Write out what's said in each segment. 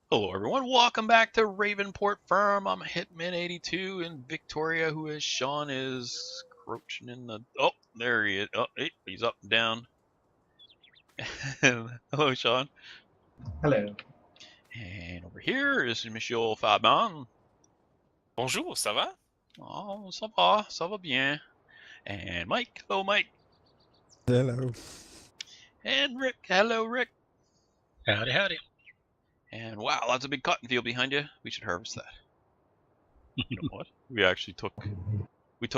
Hello everyone, welcome back to Ravenport Farm. I'm Hitman82 in Victoria, who is Sean is crouching in the... Oh, there he is. Oh, hey, he's up and down. Hello Sean. Hello. And over here is Monsieur Fabin. Bonjour, ça va? Oh, ça va bien. And Mike, hello Mike. Hello. And Rick, hello Rick. Howdy, howdy. And wow, that's a big cotton field behind you. We should harvest that. You know what? We actually took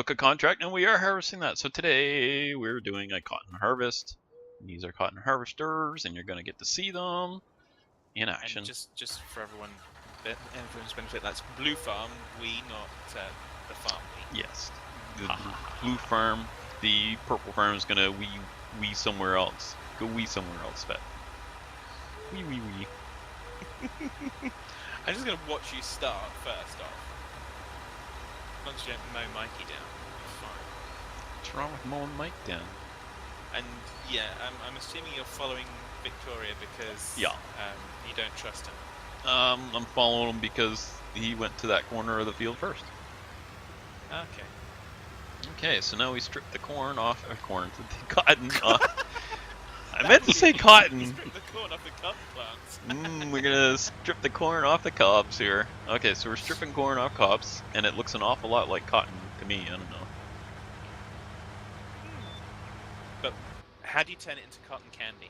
a contract and we are harvesting that. So today we're doing a cotton harvest. These are cotton harvesters, and you're going to get to see them in action. And just for everyone's benefit, that's Blue Farm, we, not the farm we. Yes, the blue farm. The purple farm is going to wee somewhere else. Go wee somewhere else, Fat. Wee. I'm just going to watch you start first off. As long as you don't mow Mikey down, you're fine. What's wrong with mowing Mike down? And yeah, I'm assuming you're following Victoria because Yeah. You don't trust him. I'm following him because he went to that corner of the field first. Okay. Okay, so now we strip the corn off. The cotton off. I meant to say cotton. Strip the corn off the cotton plants. We're gonna strip the corn off the cobs here. Okay, so we're stripping corn off cobs, and it looks an awful lot like cotton to me. I don't know. But how do you turn it into cotton candy?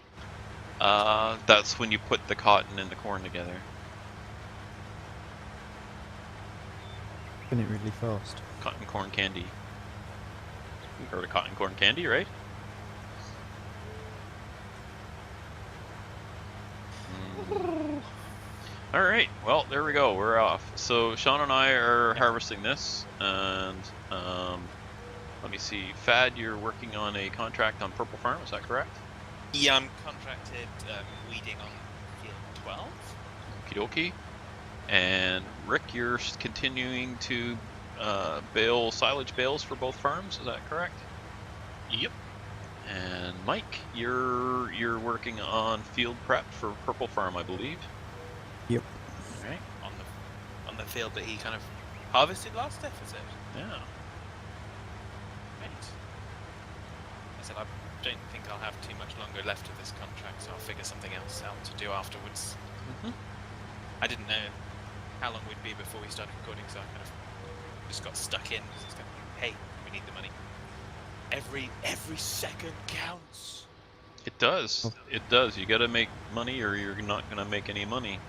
That's when you put the cotton and the corn together. Spin it really fast. Cotton corn candy. You've heard of cotton corn candy, right? Alright, well, there we go. We're off. So, Sean and I are harvesting this, and let me see. Fad, you're working on a contract on Purple Farm, is that correct? Yeah, I'm contracted weeding on field 12. Okie dokie. And Rick, you're continuing to bale silage bales for both farms, is that correct? Yep. And Mike, you're working on field prep for Purple Farm, I believe. Yep. All right. On the field that he kind of harvested last episode. Yeah. Right. I said I don't think I'll have too much longer left of this contract, so I'll figure something else out to do afterwards. I didn't know how long we'd be before we started recording, so I kind of just got stuck in. Just kind of, hey, we need the money. Every second counts. It does. It does. You gotta make money, or you're not gonna make any money.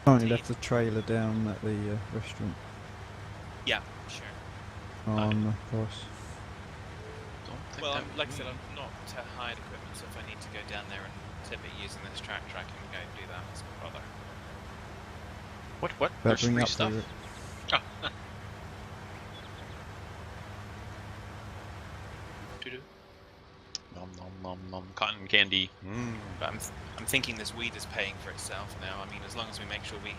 Currently left the trailer down at the restaurant Yeah, sure. on the course. Don't think Well, that like I would said, be- I'm not hired equipment, so if I need to go down there and tip it using this tractor, I can go and do that. It's no bother. What? Better There's bring free up stuff. the Nom nom nom nom. Cotton candy. But I'm thinking this weed is paying for itself now. I mean, as long as we make sure we,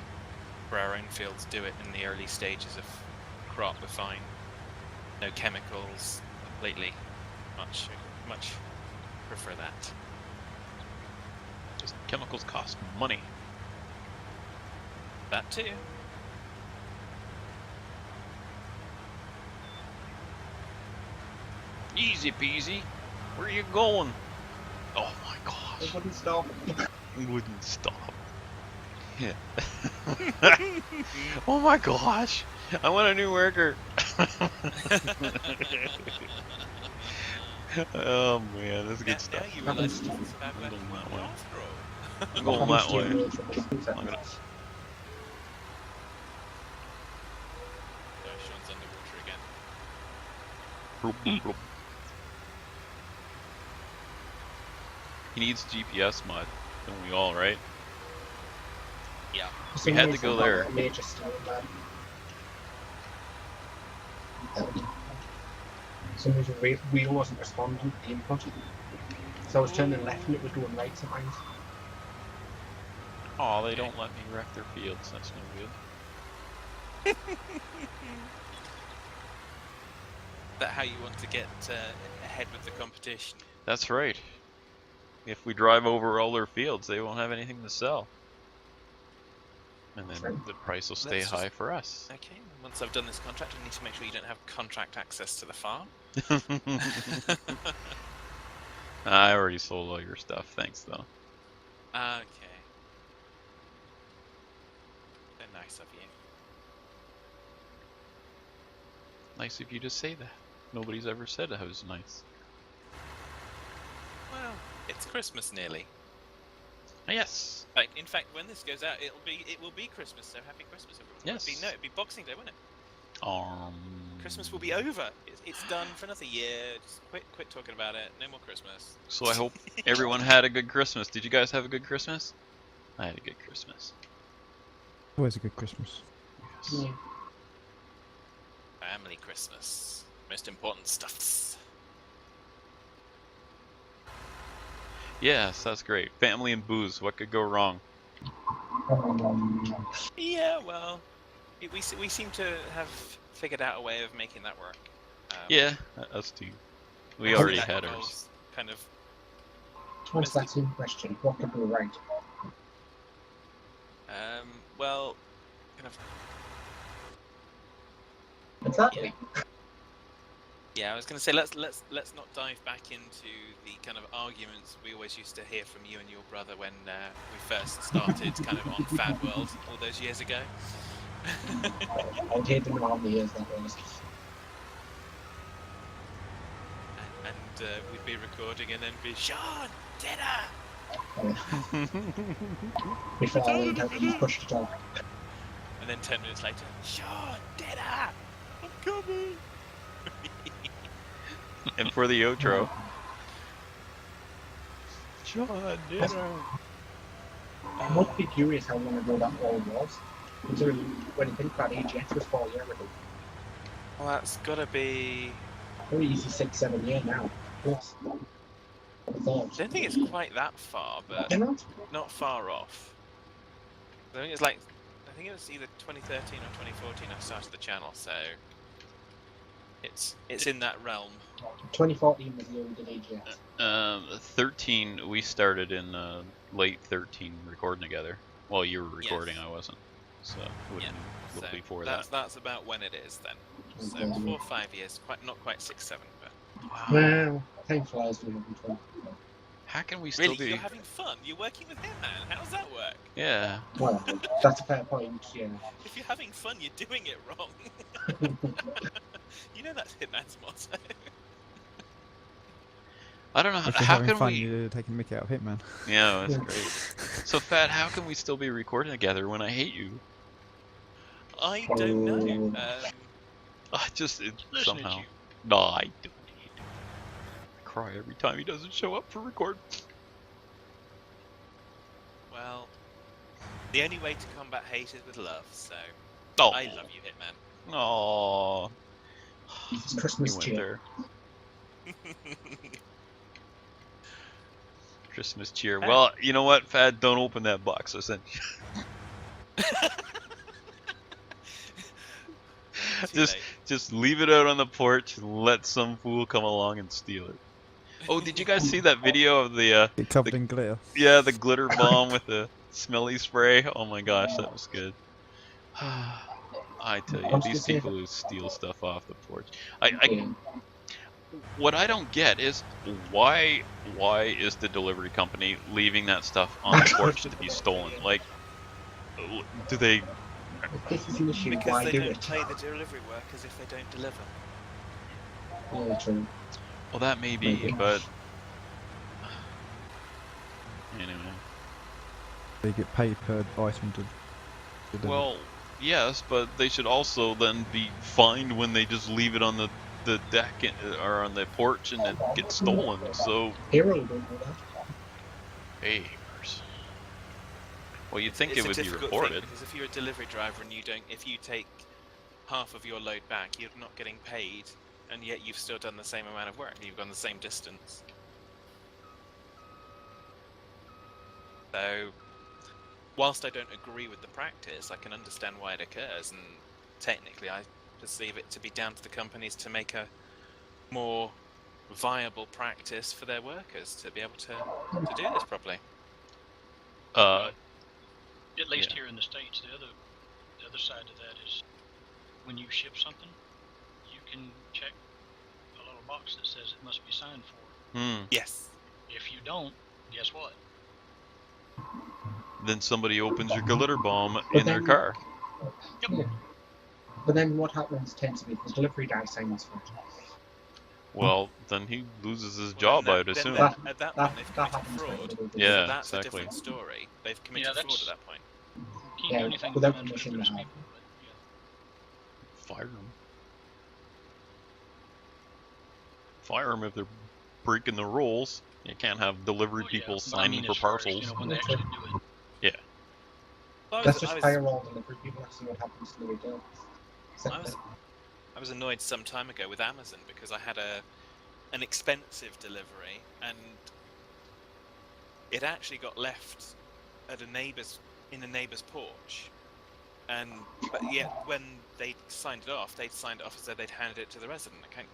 for our own fields, do it in the early stages of crop, we're fine. No chemicals, completely. Much prefer that. Just chemicals cost money. That too. Easy peasy. Where are you going? Oh my gosh. It wouldn't stop. Wouldn't stop. Yeah. Oh my gosh. I want a new worker. Oh man, that's good stuff. Now you realise it's about I'm going that way. after all. I'm going that way. I'm I'm gonna... So Sean's underwater again. Bloop, bloop. He needs GPS mod, don't we all, right? Yeah. We had to go there. Major stone there. For some reason, wheel wasn't responding to the input. So I was turning left and it was doing right sometimes. Oh, they don't let me wreck their fields. That's no good. That how you want to get ahead with the competition? That's right. If we drive over all their fields, they won't have anything to sell. And then the price will stay Let's high just- for us. Okay, once I've done this contract, I need to make sure you don't have contract access to the farm. I already sold all your stuff, thanks though. Okay. They're nice of you. Nice of you to say that. Nobody's ever said I was nice. Well, it's Christmas nearly. Yes. In fact, when this goes out, it will be Christmas. So happy Christmas, everyone. Yes. It'd be Boxing Day, wouldn't it? Um. Christmas will be over. It's done for another year. Just quit talking about it. No more Christmas. So I hope everyone had a good Christmas. Did you guys have a good Christmas? I had a good Christmas. Always a good Christmas. Yes. Yeah. Family Christmas. Most important stuffs. Yes, that's great. Family and booze. What could go wrong? Yeah, well, we seem to have figured out a way of making that work. Yeah, us too. We that already had ours. involves kind of. To answer that same question, what could go right? Well, kind of. Exactly. Yeah, I was going to say let's not dive back into the kind of arguments we always used to hear from you and your brother when we first started kind of on Fad World all those years ago. I would hate them in all the years that was. and we'd be recording and then be Sean, dinner, Before I went out and just pushed it off. and then 10 minutes later, Sean, dinner, I'm coming. And for the outro. John, dinner. I would be curious how long ago that all was. Considering when you think about AGX was 4 years ago. Well, that's got to be. Very easy 6-7 years now. Plus. I I thought. don't think it's quite that far, but You know? not far off. I think it's like, I think it was either 2013 or 2014 I started the channel, so it's in that realm. 2014 was the year we did AGX. 13, we started in late 13 recording together. Well, you were recording, Yes. I wasn't. So, it would Yeah, be so before that's about when it is then. So Okay. 4 or 5 years, not quite 6-7, but Wow. Well, time flies when you're having fun. How can we still really, be... you're having fun. You're working with him, man. How does that work? Yeah. Well, that's a fair point, yeah. If you're having fun, you're doing it wrong. You know that's Hitman's motto. I don't know, If you're how having can fun, we... you're taking Mickey out of Hitman. Yeah, that's great. So, Fat, how can we still be recording together when I hate you? I don't know. I just... Listening to somehow... you. No, I don't hate him. I cry every time he doesn't show up for record. Well, the only way to combat hate is with love, so Oh. I love you, Hitman. Aww. It's Christmas He went cheer. there. Christmas cheer. Well, you know what, Fad? Don't open that box I sent you. Too late. Just leave it out on the porch and let some fool come along and steal it. Oh, did you guys see that video of the Get covered in glitter. yeah, the glitter bomb with the smelly spray? Oh my gosh, that was good. I tell you, these people who steal stuff off the porch. What I don't get is why is the delivery company leaving that stuff on the porch to be stolen? Like, do they? If this is an issue, Because why they do don't it? pay the delivery workers if they don't deliver. Yeah, true. Well, that may be, Maybe. but anyway. They get paid per item to deliver. Well, yes, but they should also then be fined when they just leave it on the deck or on the porch and it gets stolen. So, Hero don't do that. favors. Well, you'd think It's it a would be difficult reported. thing, because if you're a delivery driver and if you take half of your load back, you're not getting paid, and yet you've still done the same amount of work. You've gone the same distance. So, whilst I don't agree with the practice, I can understand why it occurs, and technically I perceive it to be down to the companies to make a more viable practice for their workers to be able to do this properly. At least Yeah. here in the States, the other side of that is when you ship something, you can check a little box that says it must be signed for. Hmm. Yes. If you don't, guess what? Then somebody opens your glitter bomb But in their then- car. Yeah. But then what happens tends to be the delivery guy signs for it. Well, then he loses his Well, job, then I'd then assume. at that point, they've committed happens fraud. quite a bit. Yeah, So that's exactly. a different story. They've committed Yeah, fraud at that's- that point. Can't Yeah, do anything without about permission those to have. people, but yeah. Fire them. Fire them if they're breaking the rules. You can't have delivery Well, yeah, people but I signing mean, for as far as, parcels. when they actually do it. I Let's was, just I was, fire all delivery people and see what happens to the retail. I was annoyed some time ago with Amazon because I had an expensive delivery and it actually got left at in a neighbour's porch, but yet when they signed it off as though they'd handed it to the resident. We've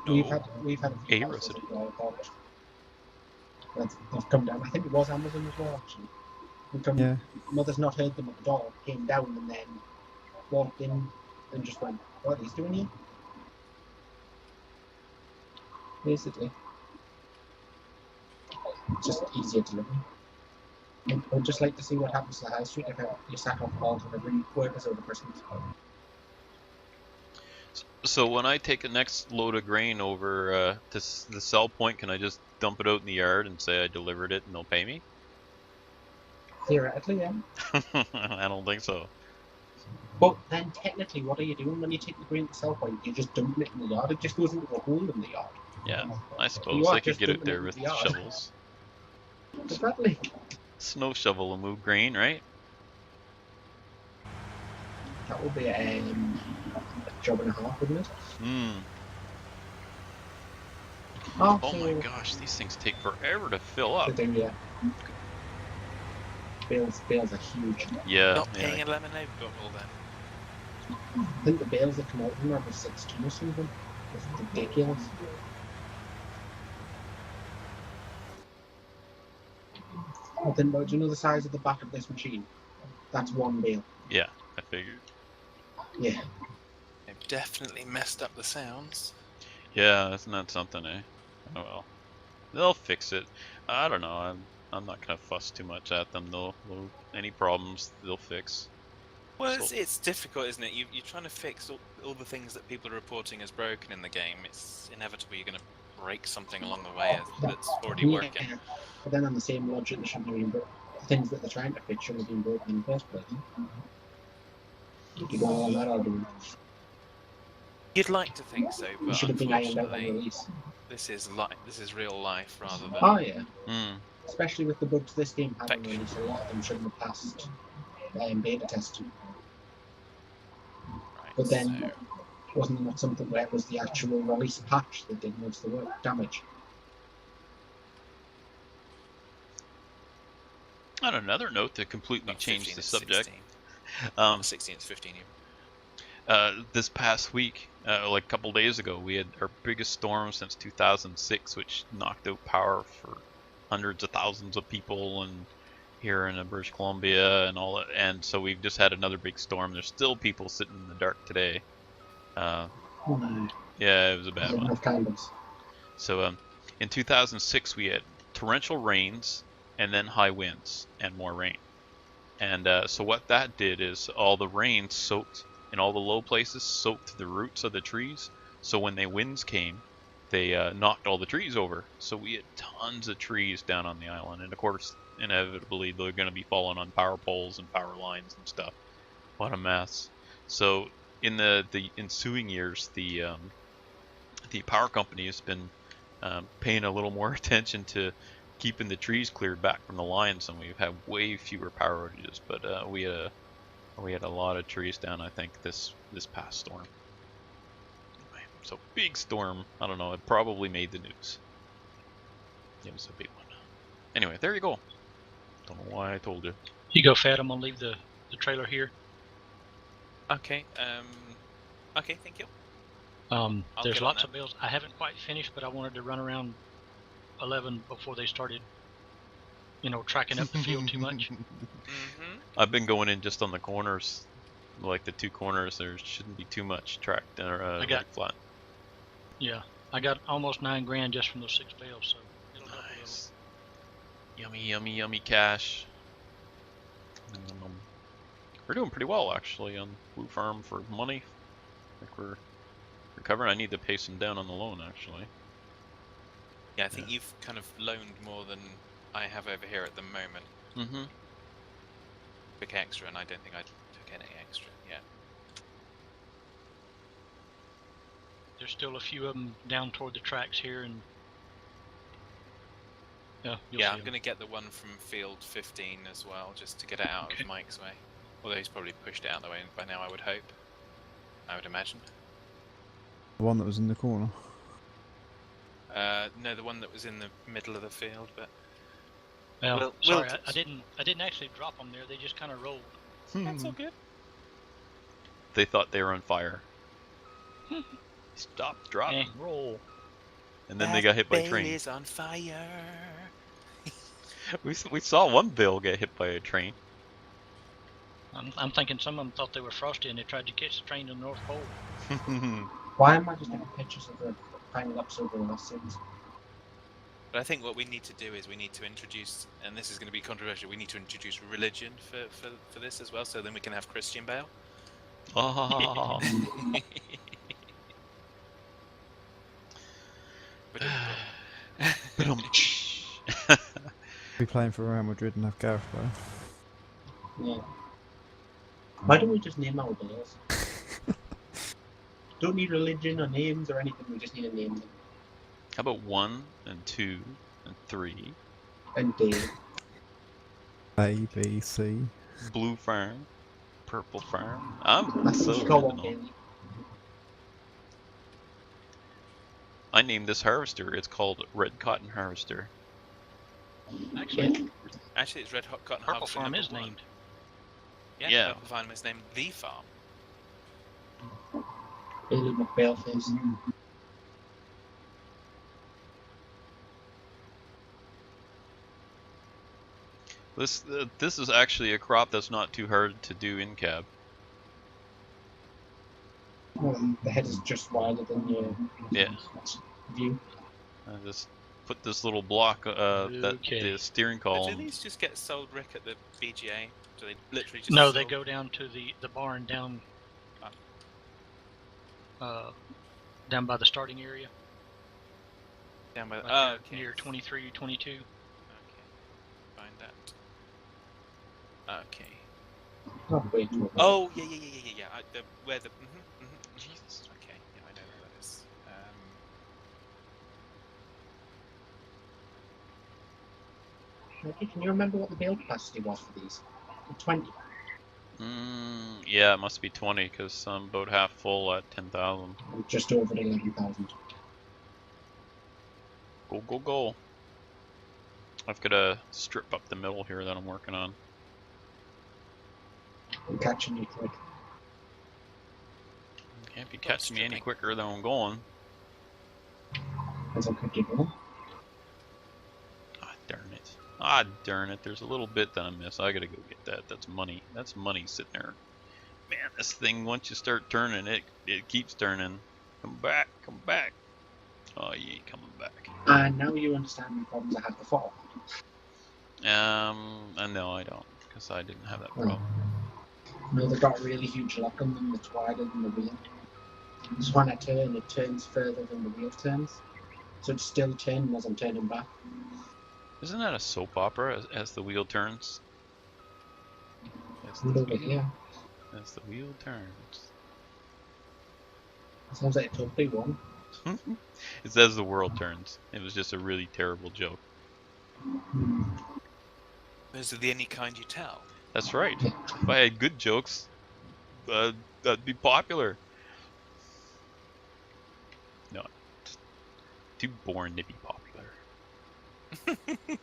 No. had a few A parcels resident. that they've come down. I think it was Amazon as well, actually. Yeah. Mother's not heard them at the door, came down and then walked in and just went, what are these doing here? Basically. Just easier delivery. I'd just like to see what happens to the high street if you sack off all delivery workers over Christmas. So when I take the next load of grain over to the sell point, can I just dump it out in the yard and say I delivered it and they'll pay me? Theoretically, yeah. I don't think so. But then technically, what are you doing when you take the grain to sell point? You're just dumping it in the yard. It just goes into a hole in the yard. Yeah, I You suppose are they could just get it dumping there into with the yard. shovels. Exactly. Snow shovel will move grain, right? That would be a job and a half, wouldn't it? Hmm. Oh, Oh my gosh, these things take forever to fill up. They do, yeah. Bales are huge. Yeah, Not paying yeah. a lemonade bottle then. I think the bales that come out of them are about 6 ton or something. It's ridiculous. But then, do you know the size of the back of this machine? That's one bale. Yeah, I figured. Yeah. They've definitely messed up the sounds. Yeah, isn't that something, eh? Oh well. They'll fix it. I don't know, I'm not gonna fuss too much at them. They'll any problems they'll fix. Well, So- it's difficult, isn't it? You're trying to fix all the things that people are reporting as broken in the game. It's inevitable you're going to break something along the way that's already working. Yeah. But then on the same logic, they shouldn't have been the things that they're trying to fix shouldn't have been broken in the first place. You go on that argument. You'd like to think so, You but should have been ironed out on unfortunately, release. this is real life rather than. Oh yeah. Hmm. Especially with the bugs this game had on Fiction. release, a lot of them shouldn't have passed beta testing. Right, But then, so, wasn't that something where it was the actual release patch that did most of the work damage? On another note to completely about change 15 the and subject, 16. 16 to 15 even. this past week, like a couple days ago, we had our biggest storm since 2006, which knocked out power for hundreds of thousands of people and here in British Columbia and all that. And so we've just had another big storm. There's still people sitting in the dark today. Yeah, it was a bad one. Enough candles. So in 2006, we had torrential rains and then high winds and more rain. And so what that did is all the rain soaked in all the low places, soaked the roots of the trees. So when the winds came, they knocked all the trees over. So we had tons of trees down on the island. And of course, inevitably, they're going to be falling on power poles and power lines and stuff. What a mess. So in the ensuing years, the power company has been paying a little more attention to keeping the trees cleared back from the lines, and we've had way fewer power outages. But we had a lot of trees down, I think, this past storm. Anyway, so big storm. I don't know. It probably made the news. It was a big one. Anyway, there you go. Don't know why I told you. You go, Fat. I'm gonna leave the trailer here. Okay. Okay. Thank you. I'll There's get on lots that. of bills. I haven't quite finished, but I wanted to run around 11 before they started you know, tracking up the field too much. Mm-hmm. I've been going in just on the corners, like the 2 corners. There shouldn't be too much tracked or I got- like flat. Yeah, I got almost $9,000 just from those 6 bales, so it'll help a little. Nice. Yummy, yummy, yummy cash. We're doing pretty well actually on Blue Farm for money. I think we're recovering. I need to pay some down on the loan actually. Yeah, I think you've kind of loaned more than I have over here at the moment. Mm-hmm. Took extra, and I don't think I took any extra. Yeah. There's still a few of them down toward the tracks here, and yeah, you'll Yeah, see I'm 'em. going to get the one from field 15 as well, just to get it out Okay. of Mike's way. Although he's probably pushed it out of the way by now, I would hope. I would imagine. The one that was in the corner. No, the one that was in the middle of the field, but Well, Will- sorry, Will- I didn't actually drop them there. They just kind of rolled. that's all good. They thought they were on fire. Stop, drop, Eh. roll. And then they got hit by a train. is on fire. We saw one bill get hit by a train. I'm thinking some of them thought they were frosty and they tried to catch the train to the North Pole. Why am I just taking pictures of the final episode of the last series? But I think what we need to do is we need to introduce, and this is going to be controversial, we need to introduce religion for this as well, so then we can have Christian Bale. Oh. But Be playing for Real Madrid and have Gareth Bale. Yeah. Why don't we just name our bills? Don't need religion or names or anything, we just need to name them. How about 1 and 2 and 3? And Dave. A, B, C. Blue Farm, Purple Farm. I'm That's so what you call one original. daily. I named this harvester. It's called Red Cotton Harvester. Actually, actually, it's Red Hot Cotton Purple Harvester Farm is #1. named. Yeah. Purple Farm is named The Farm. Billy McBaleface. This is actually a crop that's not too hard to do in cab. Well, the head is just wider than your view. I just put this little block that Okay. the steering But do column. these just get sold, Rick, at the BGA? Do they literally just No, they sold- go down to the barn down down by the starting area, down by the... like Oh, okay. near 23, 22. Okay. Find that. Okay. Not way too Oh, yeah. Where the... Jesus. Okay, yeah, I know where that is. Okay, can you remember what the bale capacity was for these? 20. Yeah, it must be 20 because I'm about half full at 10,000. And just over 11,000. Go, go, go. I've got a strip up the middle here that I'm working on. I'm catching you quick. Can't be catching me any stripping. quicker than I'm going. As I'm quickly going. Ah, darn it. Ah, darn it. There's a little bit that I missed. I gotta go get that. That's money. That's money sitting there. Man, this thing, once you start turning, it keeps turning. Come back, come back. Oh, you ain't coming back. And now you understand the problems I had before. No, I don't, because I didn't have that problem. No, they've got a really huge lock on them that's wider than the wheel. So when I turn, it turns further than the wheel turns. So it's still turning as I'm turning back. Isn't that a soap opera as the wheel turns? A little bit, yeah. As the wheel turns. Sounds like a totally wrong. It's as the world turns. It was just a really terrible joke. Those are the only kind you tell. That's right. If I had good jokes, that'd be popular. No, it's too boring to be popular.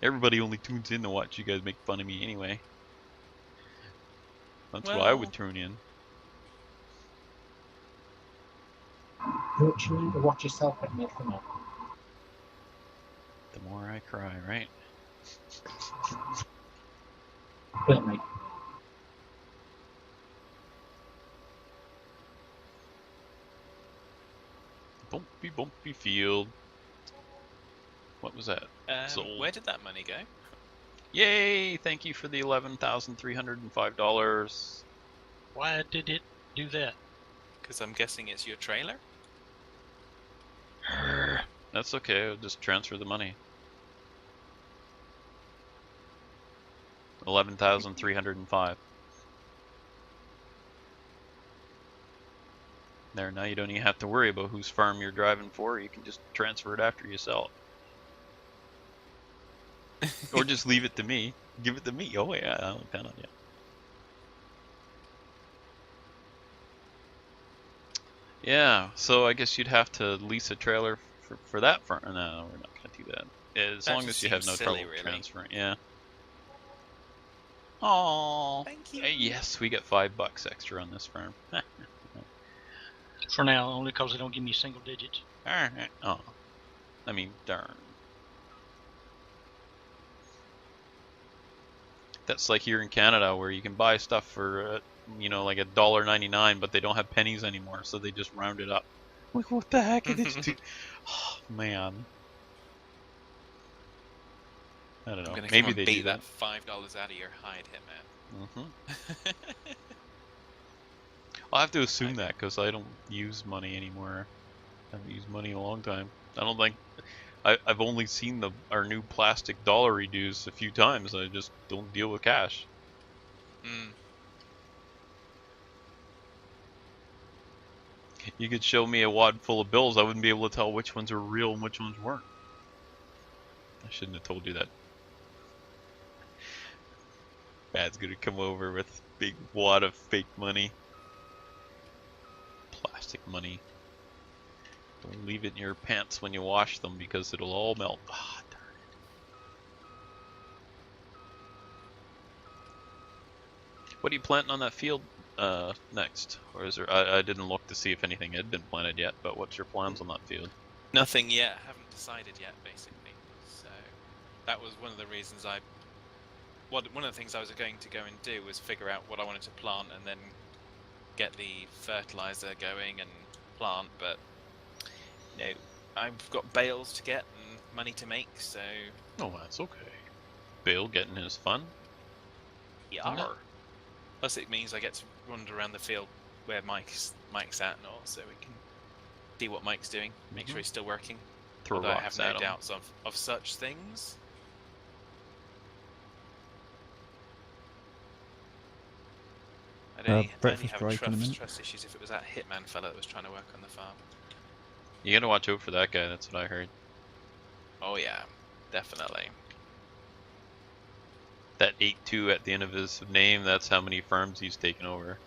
Everybody only tunes in to watch you guys make fun of me anyway. That's why I would tune in. Don't you need to watch yourself and make them up? The more I cry, right? Wait, mate. Bumpy, bumpy field. What was that? Sold. Where did that money go? Yay! Thank you for the $11,305. Why did it do that? Because I'm guessing it's your trailer? That's okay, I'll just transfer the money. 11,305. There, now you don't even have to worry about whose farm you're driving for. You can just transfer it after you sell it. Or just leave it to me. Give it to me. Oh yeah, I'll depend on you. Yeah, so I guess you'd have to lease a trailer for that farm. No, we're not going to do that. As long as you have no trouble transferring. Yeah. Oh. Thank you. Hey, yes, we get $5 extra on this farm. For now, only because they don't give me single digits. Oh. I mean, darn. That's like here in Canada where you can buy stuff for, you know, like $1.99, but they don't have pennies anymore, so they just round it up. Like, what the heck? It's too... Oh, man. I don't know. Maybe they do that. $5 out of your hide, Hitman. I'll have to assume that because I don't use money anymore. I haven't used money in a long time. I don't think... I've only seen our new plastic dollar reduce a few times. I just don't deal with cash. You could show me a wad full of bills, I wouldn't be able to tell which ones were real and which ones weren't. I shouldn't have told you that. Bad's gonna come over with a big wad of fake money. Plastic money. Don't leave it in your pants when you wash them because it'll all melt. Ah, darn it. What are you planting on that field next? Or is there? I didn't look to see if anything had been planted yet, but what's your plans on that field? Nothing yet. Haven't decided yet, basically. So that was one of the reasons one of the things I was going to go and do was figure out what I wanted to plant and then get the fertilizer going and plant, but no, I've got bales to get and money to make, so... Oh, that's okay. Bale getting his fun? Yeah. Plus it means I get to wander around the field where Mike's at and all, so we can see what Mike's doing, make sure he's still working. Throw Although I rocks have at no him. doubts of such things. I'd only breakfast have break in a minute. trust issues if it was that hitman fella that was trying to work on the farm. You gotta watch out for that guy, that's what I heard. Oh yeah, definitely. That 8-2 at the end of his name, that's how many farms he's taken over.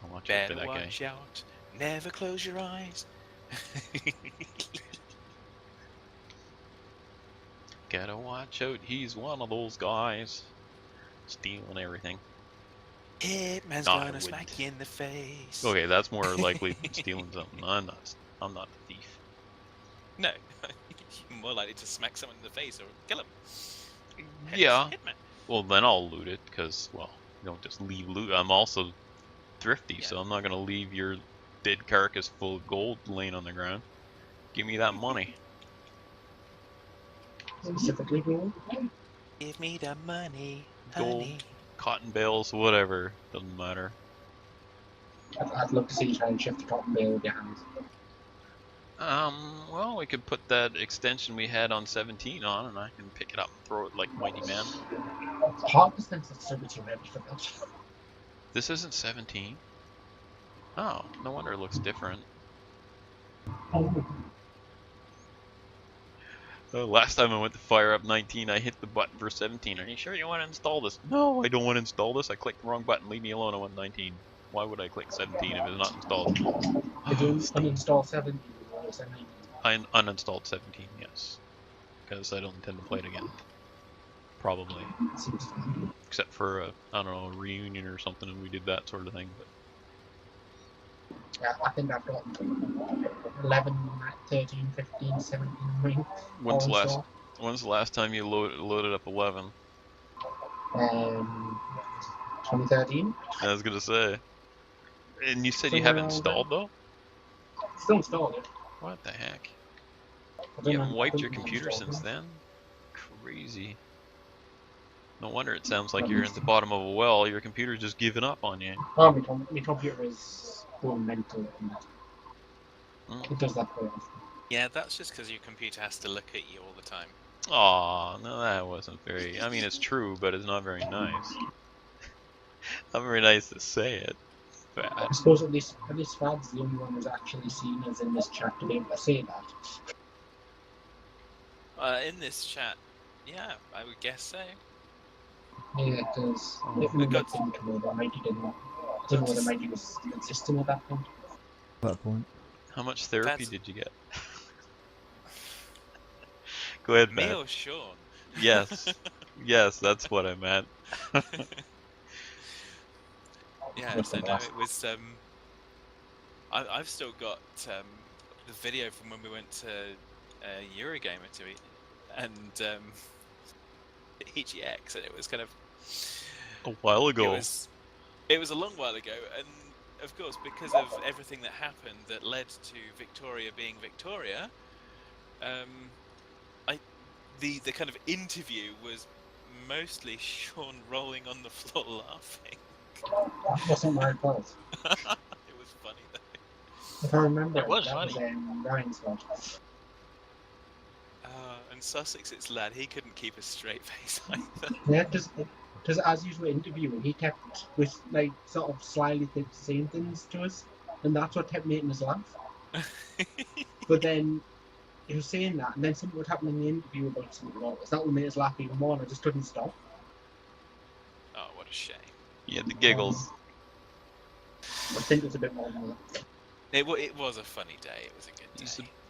I'll watch out for that guy. Watch out, never close your eyes. Gotta watch out, he's one of those guys. Stealing everything. Hitman's No, I gonna wouldn't. smack you in the face. Okay, that's more likely than stealing something. I'm not a thief. No, you're more likely to smack someone in the face or kill him. Yeah. Hitman. Well, then I'll loot it, because, well, you don't just leave loot. I'm also thrifty, so I'm not gonna leave your dead carcass full of gold laying on the ground. Give me that money. Specifically gold. Give me the money, Gold, honey. cotton bales, whatever. Doesn't matter. I'd love to see you try and shift the cotton bale with your hands. Well, we could put that extension we had on 17 on, and I can pick it up and throw it like Mighty Man. Hard distance is so too ready for that. This isn't 17. Oh, no wonder it looks different. Last time I went to fire up 19, I hit the button for 17. Are you sure you want to install this? No, I don't want to install this. I clicked the wrong button. Leave me alone. I want 19. Why would I click 17 if it's not installed? Did you uninstall 17 or 17? I uninstalled 17, yes. Because I don't intend to play it again. Probably. Seems fine. Except for, I don't know, a reunion or something, and we did that sort of thing. But Yeah, I think I've got 11, 13, 15, 17 ring. when's the last? When's the last time you loaded up 11? 2013. I was gonna say. And you said you Somewhere haven't around installed though? Still installed it. What the heck? I You don't haven't know, wiped I your don't know computer installed since it. then? Crazy. No wonder it sounds like you're at the bottom of a well. Your computer's just giving up on you. Oh, my computer is going mental. Mm. It does that quite often. Yeah, that's just because your computer has to look at you all the time. Aw, no, that wasn't very. I mean, it's true, but it's not very nice. Not very nice to say it. Bad. I suppose at least Fad's the only one who's actually seen us in this chat to be able to say that. In this chat, yeah, I would guess so. Yeah, because Oh, it would God. make think about it. Mighty didn't. I don't know whether Mighty was existing at that point. At that point. How much therapy That's- did you get? Go ahead, Me Matt. or Sean? Yes. Yes, that's what I meant. Yeah, so no, it was. I've still got the video from when we went to Eurogamer to eat, and EGX, and it was kind of. A while ago. It was a long while ago, and of course, because of everything that happened that led to Victoria being Victoria, the kind of interview was mostly Sean rolling on the floor laughing. That wasn't my fault. It was funny though. If I remember, It was that funny. was Ryan's fault. And Sussex's lad, he couldn't keep a straight face either. Yeah, because as you were interviewing, he kept with like sort of slyly saying things to us, and that's what kept making us laugh. But then he was saying that, and then something would happen in the interview about something else. That would make us laugh even more, and I just couldn't stop. Oh, what a shame. You had the giggles. I think it was a bit more than that. It was a funny day. It was a good day.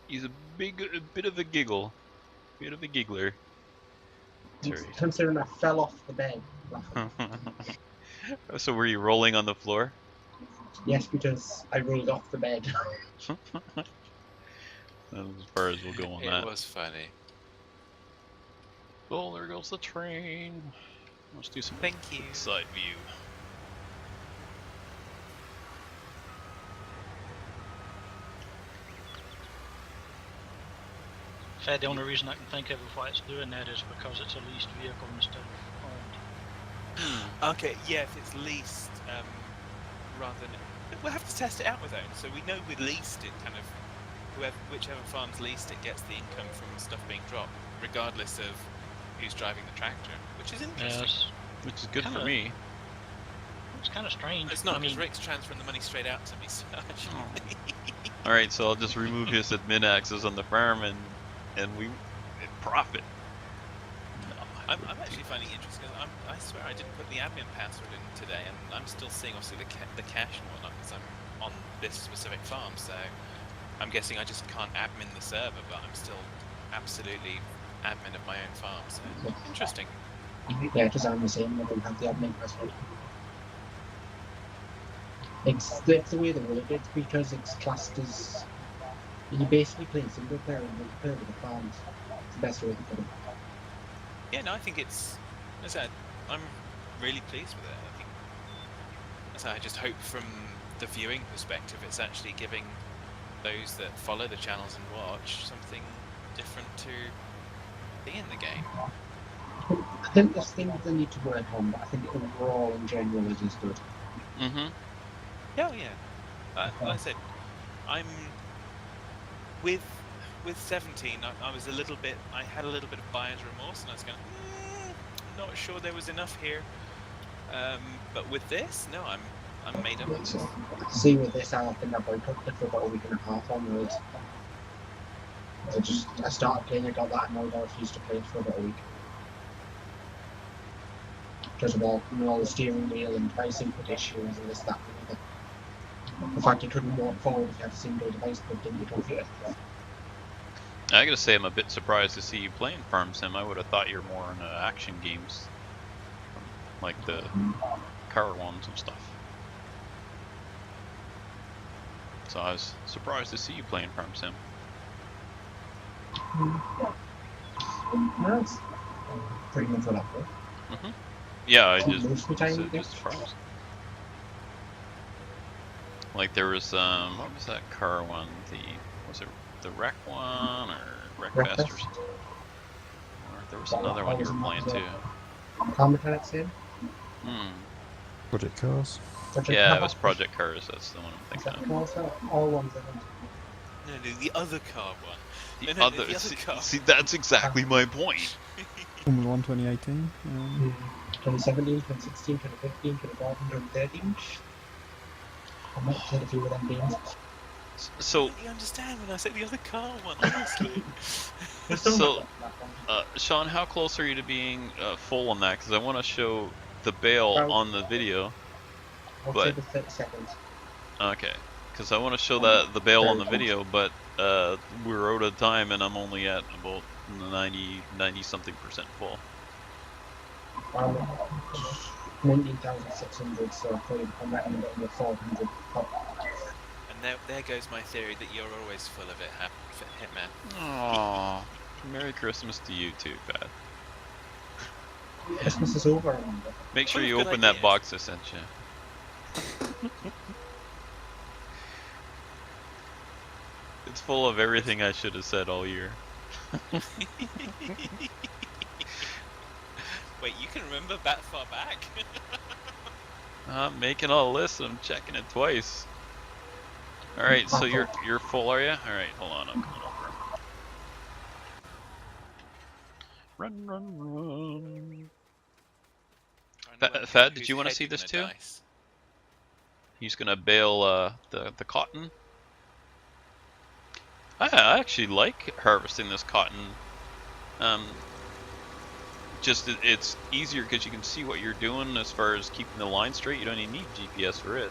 He's a bit of a giggle. Bit of a giggler. Sorry. Considering I fell off the bed laughing. So were you rolling on the floor? Yes, because I rolled off the bed. As far as we'll go on that. It was funny. Oh, there goes the train. Let's do some Thank you. side view. The only reason I can think of why it's doing that is because it's a leased vehicle instead of owned. Okay, yeah, if it's leased, rather than... We'll have to test it out with own. So we know we leased it, kind of... Whichever farm's leased it gets the income from stuff being dropped, regardless of who's driving the tractor, which is interesting. Yes. Which is good for Kinda. me. It's kind of strange. It's not, I because mean, Rick's transferring the money straight out to me, so actually... Alright, so I'll just remove his admin access on the farm and we profit. No, I'm actually finding it interesting. I swear I didn't put the admin password in today, and I'm still seeing obviously the cache and whatnot because I'm on this specific farm. So I'm guessing I just can't admin the server, but I'm still absolutely admin of my own farm. So interesting. Yeah, because I'm the same. I don't have the admin password. It's the way they work it, because it's classed as you basically play single player and multiplayer with the farms. It's the best way to put it. Yeah, no, I think it's. As I said, I'm really pleased with it. I think. As I just hope from the viewing perspective, it's actually giving those that follow the channels and watch something different to be in the game. I think there's things they need to work on, but I think overall, in general, it is good. Mm-hmm. Oh yeah. Like I said, I'm with 17. I was a little bit. I had a little bit of buyer's remorse, and I was going, not sure there was enough here. But with this, no, I'm made up. See, with this, I think I boycotted it for about a week and a half onwards. I started playing, I got that annoyed, I refused to play it for about a week. Because of all the steering wheel and device input issues and this, that, and the other. The fact you couldn't walk forward if you had a single device plugged into your computer. I gotta say I'm a bit surprised to see you playing Farm Sim. I would have thought you're more into action games. Like the car ones and stuff. So I was surprised to see you playing Farm Sim. No, it's pretty much what I thought. Yeah, I Some just mostly tiny, yeah. just farms. Like there was what was that car one? Was it the wreck one or Wreckfest or Breakfast. something? Or there was another one you were playing too. Car mechanics in. Hmm. Project Cars. Yeah, it was Project Cars. That's the one I'm thinking of. Also, all ones of them. No, the other car one. The No, other, the other car. see, that's exactly my point. Formula 1 2018. 2017, 2016, 2015, 2014, 2013. I might play a few of them games. So, You understand when I say the other car one, honestly. so, Sean, how close are you to being full on that? Because I want to show the bail About- on the video. I'll But- say the 30 seconds. Okay, because I want to show the bail on the video, but we're out of time, and I'm only at about 90 something% full. 19,600, so probably I'm reckoning under 400. And there goes my theory that you're always full of it, Hitman. Aww. Merry Christmas to you too, Pat. Christmas is over, remember. Make sure What a you good open that idea. box I sent you. It's full of everything I should have said all year. Wait, you can remember that far back? I'm making a list, I'm checking it twice. Alright, so you're full, are you? Alright, hold on, I'm coming over. Run, run, run. Thad, did you want to see this too? He's gonna bale the cotton. I actually like harvesting this cotton. Just it's easier because you can see what you're doing as far as keeping the line straight. You don't even need GPS for it.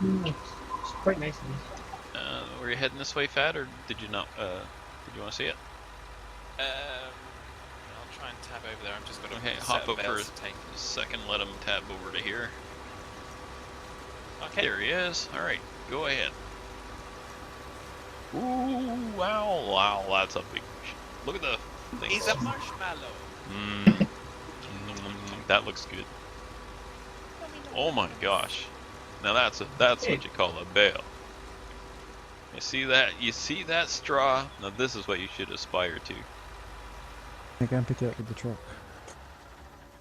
It's quite nice and easy. Were you heading this way, Fad, or did you not? Did you want to see it? I'll try and tab over there. I'm just gonna Okay, set hop up out for bales to take. a second. Let him tab over to here. Okay. There he is. All right, go ahead. Ooh, wow, wow, that's a big. Look at the thing. He's a marshmallow. Mmm. That looks good. Oh my gosh. Now that's what you call a bale. You see that? You see that straw? Now this is what you should aspire to. I can pick it up with the truck.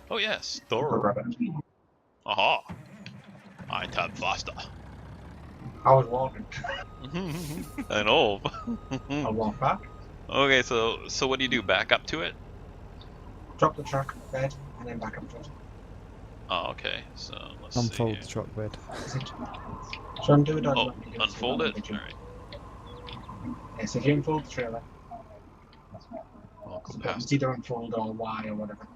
Oh yes, Thor. Aha. I tab faster. I was walking. I know. I walked back, Okay, so what do you do? Back up to it? dropped the truck, bed, and then back up to it. Oh, okay. So let's Unfold see. the truck bed. So undo it or Oh, let me do unfold so it. that All right. Yeah, so if you unfold the trailer, I'll go so past. it's either unfold or Y or whatever.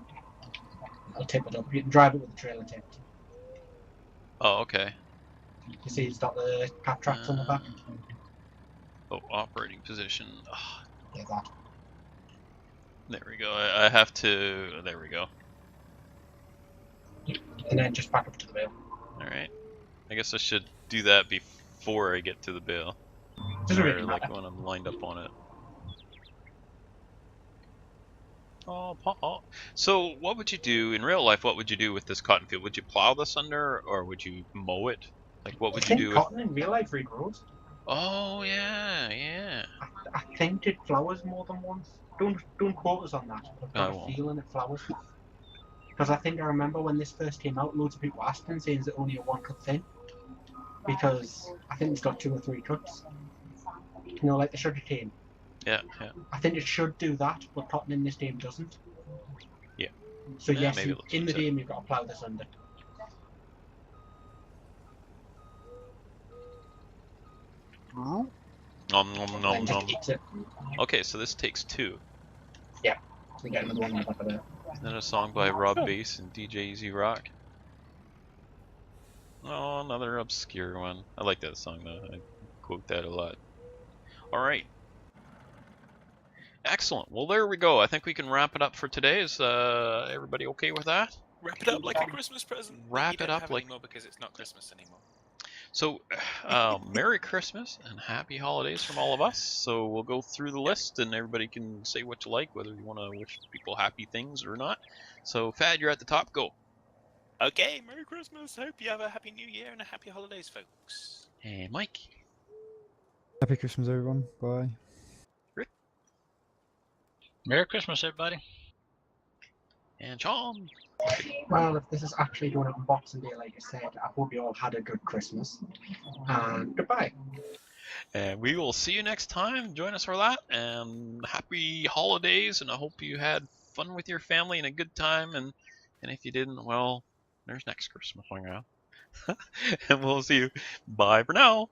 I'll tip it up. You can drive it with the trailer tipped. Oh, okay. You see it's got the cat tracks on the back? Oh, operating position. Oh, Yeah, that. there we go. I have to. There we go. And then just back up to the wheel. All right. I guess I should do that before I get to the bale, Doesn't or really like matter. when I'm lined up on it. Oh. So, what would you do in real life? What would you do with this cotton field? Would you plow this under, or would you mow it? Like, what would I you think do? cotton in real life regrows. Oh yeah. I think it flowers more than once. Don't quote us on that. I've I got a won't. feeling it flowers. Because I think I remember when this first came out, loads of people asked and saying it's only a one cut thin. Because I think it's got 2 or 3 cuts. You know, like the sugar cane. Yeah. I think it should do that, but cotton in this game doesn't. Yeah. So Yeah, yes, maybe it looks in the like that. game you've got to plough this under. Nom nom And nom just nom. eats it. Okay, so this takes 2. We get another one on top of there. Isn't that a song by Rob Bass and DJ Easy Rock? Oh, another obscure one. I like that song though. I quote that a lot. Alright. Excellent. Well, there we go. I think we can wrap it up for today. Is everybody okay with that? Wrap it up like a Christmas present. Wrap You don't it up have like- anymore because it's not Christmas anymore. So, Merry Christmas and Happy Holidays from all of us. So we'll go through the list, and everybody can say what you like, whether you want to wish people happy things or not. So, Fad, you're at the top. Go. Okay, Merry Christmas. Hope you have a Happy New Year and a Happy Holidays, folks. And Mike. Happy Christmas, everyone. Bye. Rick. Merry Christmas, everybody. And Sean. Well, if this is actually going on Boxing Day, like I said, I hope you all had a good Christmas. And goodbye. And we will see you next time. Join us for that. And happy holidays. And I hope you had fun with your family and a good time. And if you didn't, well, there's next Christmas. And we'll see you. Bye for now.